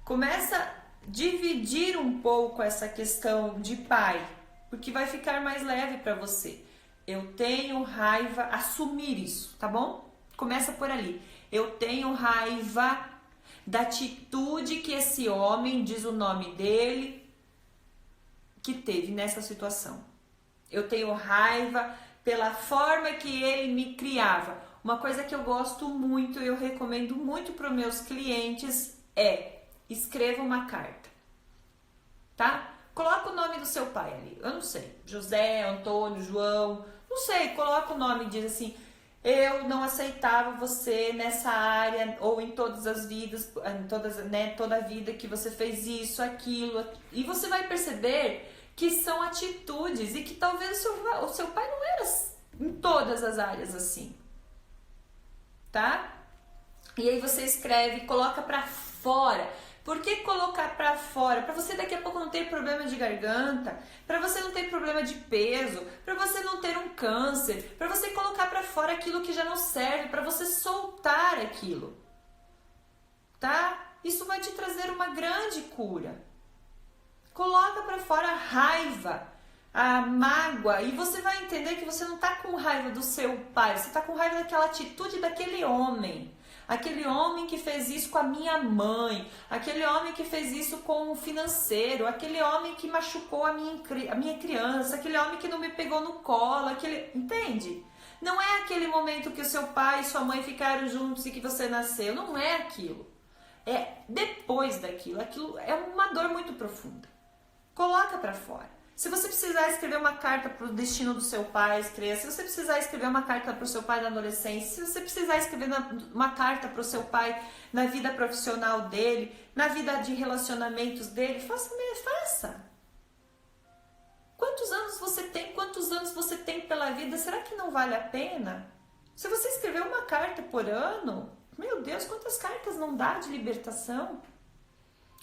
Começa a dividir um pouco essa questão de pai, porque vai ficar mais leve para você. Eu tenho raiva, assumir isso, tá bom? Começa por ali. Eu tenho raiva da atitude que esse homem, diz o nome dele, que teve nessa situação. Eu tenho raiva pela forma que ele me criava. Uma coisa que eu gosto muito e eu recomendo muito para os meus clientes é escreva uma carta, tá? Coloca o nome do seu pai ali, eu não sei, José, Antônio, João, não sei, coloca o nome e diz assim, eu não aceitava você nessa área ou em todas as vidas, toda a vida que você fez isso, aquilo, e você vai perceber que são atitudes e que talvez o seu pai não era em todas as áreas assim, tá? E aí você escreve, coloca pra fora. Por que colocar pra fora? Pra você daqui a pouco não ter problema de garganta, pra você não ter problema de peso, pra você não ter um câncer, pra você colocar pra fora aquilo que já não serve, pra você soltar aquilo, tá? Isso vai te trazer uma grande cura. Coloca pra fora a raiva, a mágoa, e você vai entender que você não tá com raiva do seu pai, você tá com raiva daquela atitude daquele homem. Aquele homem que fez isso com a minha mãe, aquele homem que fez isso com o financeiro, aquele homem que machucou a minha criança, aquele homem que não me pegou no colo, entende? Não é aquele momento que o seu pai e sua mãe ficaram juntos e que você nasceu, não é aquilo. É depois daquilo, aquilo é uma dor muito profunda. Coloca pra fora. Se você precisar escrever uma carta para o destino do seu pai, escreva. Se você precisar escrever uma carta para o seu pai na adolescência, se você precisar escrever uma carta para o seu pai na vida profissional dele, na vida de relacionamentos dele, faça mesmo, faça. Quantos anos você tem? Quantos anos você tem pela vida? Será que não vale a pena? Se você escrever uma carta por ano, meu Deus, quantas cartas não dá de libertação?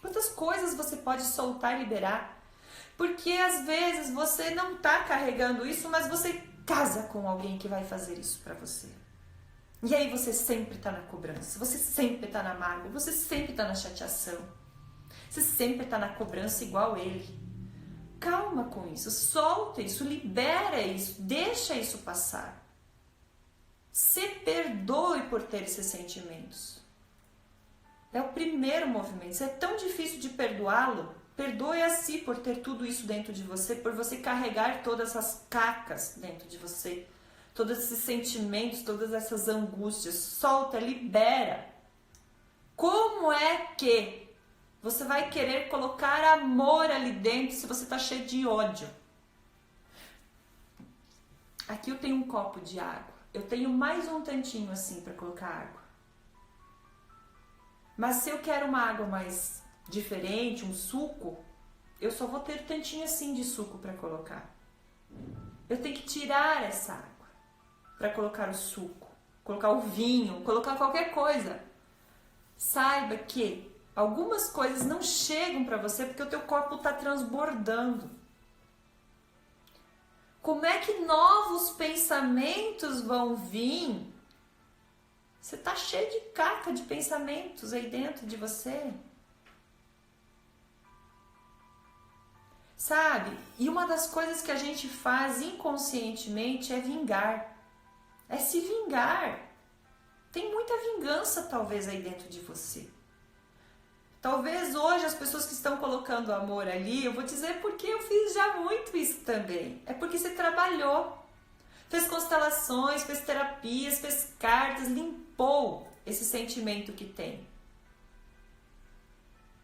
Quantas coisas você pode soltar e liberar? Porque às vezes você não tá carregando isso, mas você casa com alguém que vai fazer isso pra você. E aí você sempre tá na cobrança, você sempre tá na mágoa, você sempre tá na chateação. Você sempre tá na cobrança igual ele. Calma com isso, solta isso, libera isso, deixa isso passar. Se perdoe por ter esses sentimentos. É o primeiro movimento. Se é tão difícil de perdoá-lo, perdoe a si por ter tudo isso dentro de você, por você carregar todas essas cacas dentro de você, todos esses sentimentos, todas essas angústias. Solta, libera. Como é que você vai querer colocar amor ali dentro se você está cheio de ódio? Aqui eu tenho um copo de água. Eu tenho mais um tantinho assim para colocar água. Mas se eu quero uma água mais diferente, um suco, eu só vou ter tantinho assim de suco para colocar. Eu tenho que tirar essa água para colocar o suco, colocar o vinho, colocar qualquer coisa. Saiba que algumas coisas não chegam para você porque o teu copo está transbordando. Como é que novos pensamentos vão vir? Você está cheio de caca de pensamentos aí dentro de você. Sabe? E uma das coisas que a gente faz inconscientemente é vingar. É se vingar. Tem muita vingança talvez aí dentro de você. Talvez hoje as pessoas que estão colocando amor ali, eu vou dizer porque eu fiz já muito isso também. É porque você trabalhou. Fez constelações, fez terapias, fez cartas, limpou esse sentimento que tem.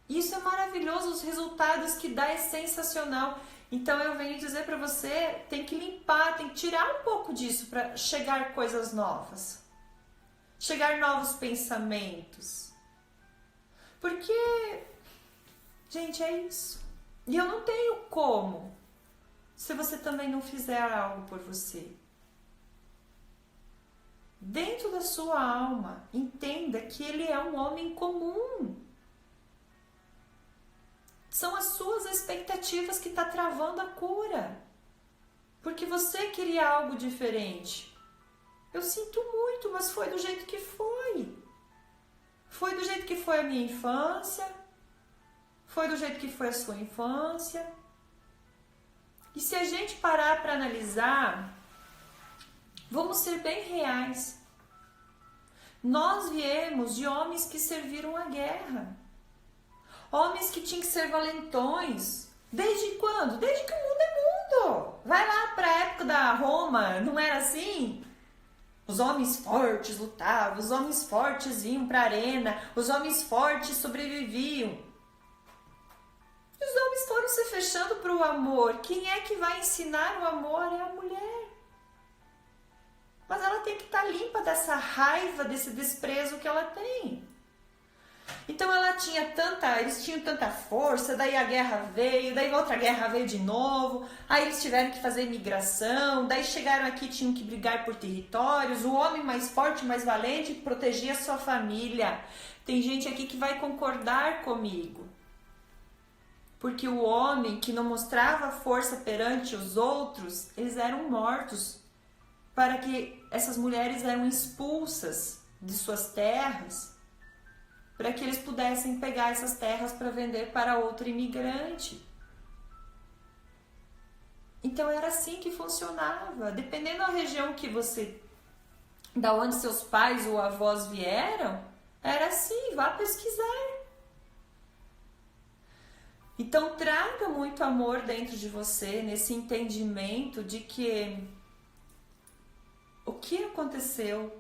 Isso é maravilhoso, os resultados que dá é sensacional. Então eu venho dizer para você, tem que limpar, tem que tirar um pouco disso para chegar coisas novas. Chegar novos pensamentos. Porque, gente, é isso. E eu não tenho como, se você também não fizer algo por você. Dentro da sua alma, entenda que ele é um homem comum. São as suas expectativas que estão travando a cura. Porque você queria algo diferente. Eu sinto muito, mas foi do jeito que foi. Foi do jeito que foi a minha infância. Foi do jeito que foi a sua infância. E se a gente parar para analisar, vamos ser bem reais. Nós viemos de homens que serviram a guerra. Homens que tinham que ser valentões. Desde quando? Desde que o mundo é mundo. Vai lá para a época da Roma, não era assim? Os homens fortes lutavam, os homens fortes iam para a arena, os homens fortes sobreviviam. Os homens foram se fechando para o amor. Quem é que vai ensinar o amor é a mulher. Mas ela tem que estar limpa dessa raiva, desse desprezo que ela tem. Então eles tinham tanta força, daí a guerra veio, daí outra guerra veio de novo, aí eles tiveram que fazer migração, daí chegaram aqui, tinham que brigar por territórios, o homem mais forte, mais valente, protegia a sua família. Tem gente aqui que vai concordar comigo. Porque o homem que não mostrava força perante os outros, eles eram mortos, para que essas mulheres eram expulsas de suas terras, para que eles pudessem pegar essas terras para vender para outro imigrante. Então era assim que funcionava. Dependendo da região que você, da onde seus pais ou avós vieram, era assim, vá pesquisar. Então traga muito amor dentro de você, nesse entendimento de que o que aconteceu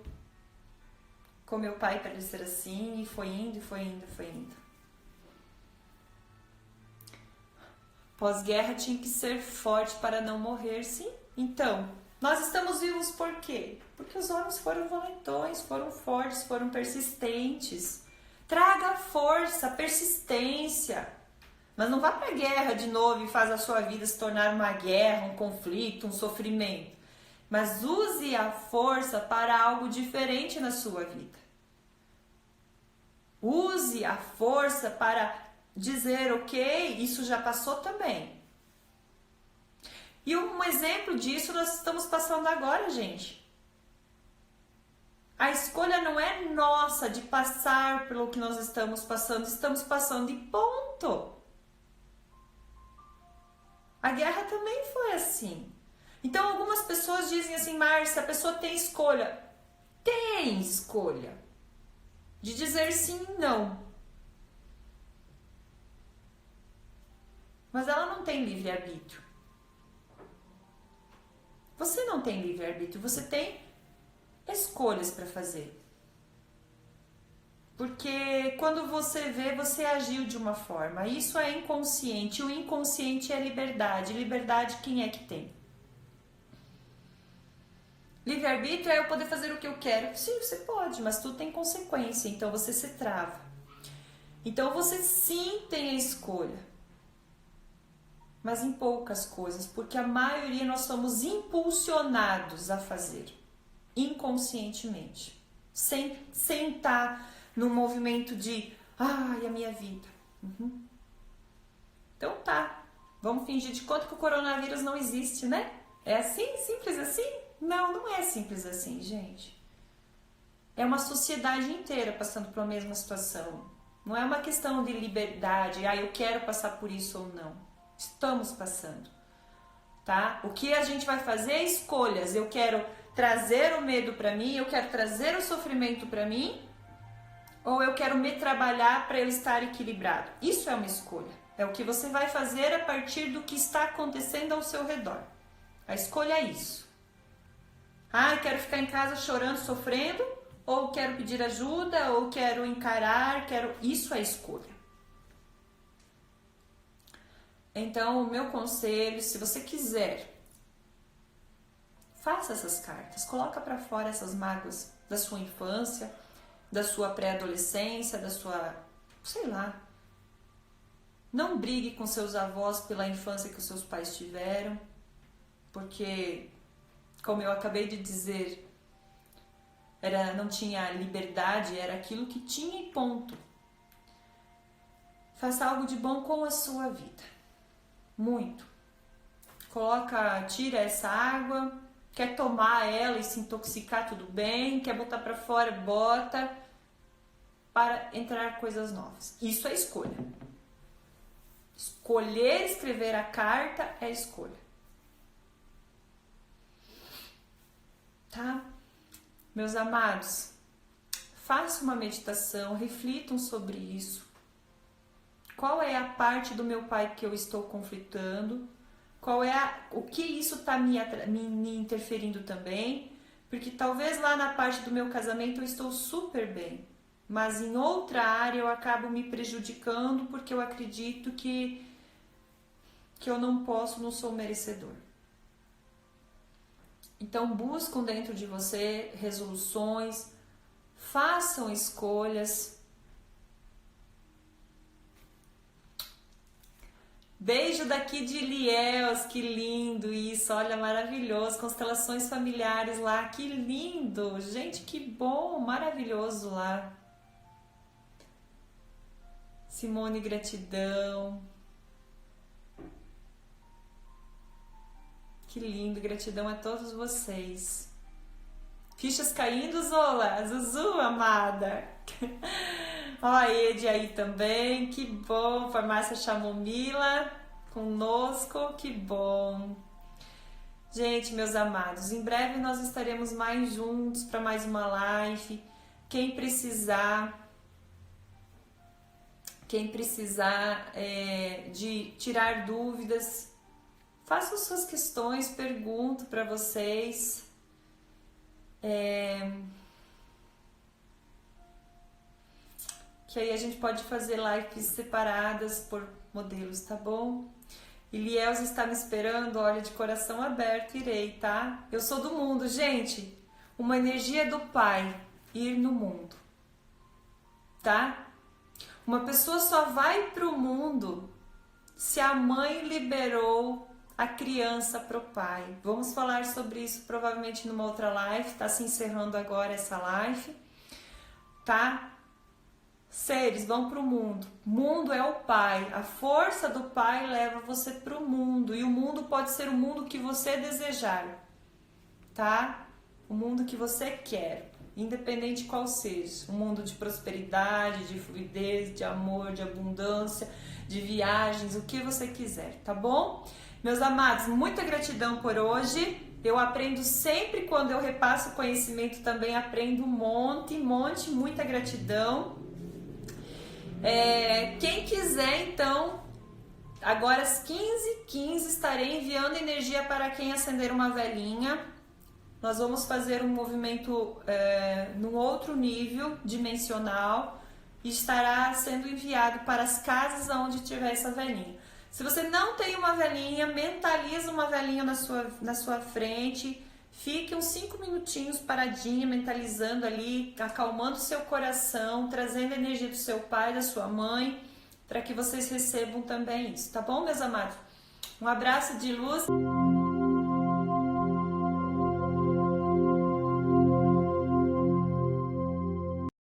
com meu pai para ele ser assim, e foi indo, e foi indo, e foi indo. Pós-guerra tinha que ser forte para não morrer, sim. Então, nós estamos vivos por quê? Porque os homens foram valentões, foram fortes, foram persistentes. Traga força, persistência. Mas não vá para a guerra de novo e faz a sua vida se tornar uma guerra, um conflito, um sofrimento. Mas use a força para algo diferente na sua vida. Use a força para dizer, ok, isso já passou também. E um exemplo disso nós estamos passando agora, gente. A escolha não é nossa de passar pelo que nós estamos passando e ponto. A guerra também foi assim. Então algumas pessoas dizem assim, Márcia, a pessoa tem escolha. tem escolha de dizer sim e não. Mas ela não tem livre-arbítrio. Você não tem livre-arbítrio, você tem escolhas para fazer. Porque quando você vê, você agiu de uma forma. Isso é inconsciente. O inconsciente é liberdade. Liberdade, quem é que tem? Livre-arbítrio é eu poder fazer o que eu quero. Sim, você pode, mas tudo tem consequência. Então você se trava. Então você sim tem a escolha. Mas em poucas coisas. Porque a maioria nós somos impulsionados a fazer. Inconscientemente. Sem estar num movimento de, ai, a minha vida. Então tá, vamos fingir de conta que o coronavírus não existe, né? É assim? Simples assim? Não, não é simples assim, gente. É uma sociedade inteira passando por a mesma situação. Não é uma questão de liberdade, eu quero passar por isso ou não. Estamos passando, tá? O que a gente vai fazer é escolhas. Eu quero trazer o medo pra mim, eu quero trazer o sofrimento pra mim, ou eu quero me trabalhar para eu estar equilibrado. Isso é uma escolha. É o que você vai fazer a partir do que está acontecendo ao seu redor. A escolha é isso. Eu quero ficar em casa chorando, sofrendo, ou quero pedir ajuda, ou quero encarar, Isso é escolha. Então, o meu conselho, se você quiser, faça essas cartas, coloca para fora essas mágoas da sua infância, da sua pré-adolescência, da sua, sei lá. Não brigue com seus avós pela infância que os seus pais tiveram, porque, como eu acabei de dizer, não tinha liberdade, era aquilo que tinha e ponto. Faça algo de bom com a sua vida. Muito. Tira essa água. Quer tomar ela e se intoxicar, tudo bem. Quer botar pra fora, bota. Para entrar coisas novas. Isso é escolha. Escolher escrever a carta é escolha. Tá? Meus amados, façam uma meditação, reflitam sobre isso. Qual é a parte do meu pai que eu estou conflitando? O que isso está me interferindo também? Porque talvez lá na parte do meu casamento eu estou super bem, mas em outra área eu acabo me prejudicando porque eu acredito que eu não posso, não sou merecedor. Então buscam dentro de você resoluções, façam escolhas. Beijo daqui de Ilhéus, que lindo isso, olha, maravilhoso, constelações familiares lá, que lindo, gente, que bom, maravilhoso lá. Simone, gratidão. Que lindo, gratidão a todos vocês. Fichas caindo, Zola, Zuzu, amada. Ó, a Ede aí também, que bom. Farmácia Chamomila conosco, que bom. Gente, meus amados, em breve nós estaremos mais juntos para mais uma live. Quem precisar de tirar dúvidas, façam suas questões, pergunto para vocês. Que aí a gente pode fazer lives separadas por modelos, tá bom? Ilielza está me esperando, olha, de coração aberto, irei, tá? Eu sou do mundo, gente. Uma energia do Pai ir no mundo, tá? Uma pessoa só vai pro mundo se a mãe liberou a criança pro pai. Vamos falar sobre isso provavelmente numa outra live, tá se encerrando agora essa live, tá? Seres vão pro mundo. Mundo é o pai. A força do pai leva você pro mundo. E o mundo pode ser o mundo que você desejar, tá? O mundo que você quer, independente qual seja. Um mundo de prosperidade, de fluidez, de amor, de abundância, de viagens, o que você quiser, tá bom? Meus amados, muita gratidão por hoje. Eu aprendo sempre quando eu repasso conhecimento, também aprendo um monte, muita gratidão. Quem quiser, então, agora às 15h15 estarei enviando energia para quem acender uma velinha. Nós vamos fazer um movimento num outro nível dimensional e estará sendo enviado para as casas onde tiver essa velinha. Se você não tem uma velinha, mentaliza uma velinha na sua frente, fique uns 5 minutinhos paradinha, mentalizando ali, acalmando o seu coração, trazendo a energia do seu pai, da sua mãe, para que vocês recebam também isso, tá bom, meus amados? Um abraço de luz.